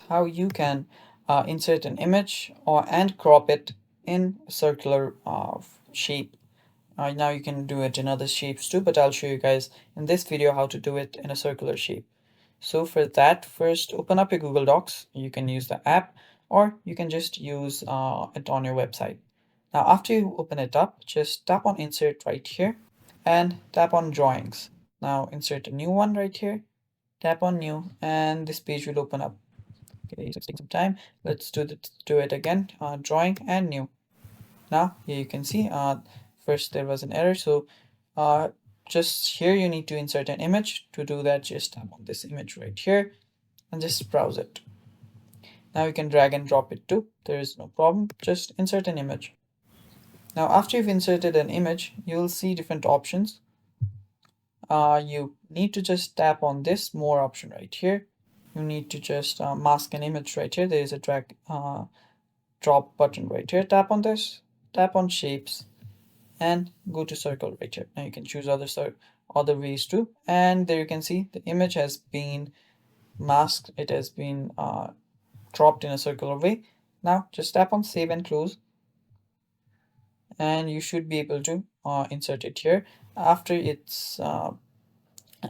how you can insert an image and crop it in a circular shape. Now you can do it in other shapes too, but I'll show you guys in this video how to do it in a circular shape. So for that, first open up your Google Docs. You can use the app or you can just use it on your website. Now after you open it up, just tap on insert right here and tap on drawings. Now insert a new one right here, tap on new, and this page will open up. Okay, so it's taking some time. Let's do it again. Drawing and new. Now here you can see first there was an error, so uh, just here you need to insert an image. To do that, just tap on this image right here and just browse it. Now you can drag and drop it too. There is no problem. Just insert an image. Now after you've inserted an image, you'll see different options. You need to just tap on this more option right here. You need to just mask an image right here. There is a drag drop button right here. Tap on this, tap on shapes, and go to circle right here. Now you can choose other ways too, and there you can see the image has been masked. It has been dropped in a circular way. Now just tap on save and close, and you should be able to insert it here after it's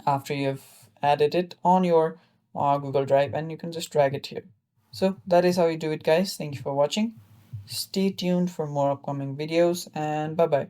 after you've added it on your Google Drive, and you can just drag it here. So that is how you do it, guys. Thank you for watching. Stay tuned for more upcoming videos, and bye bye.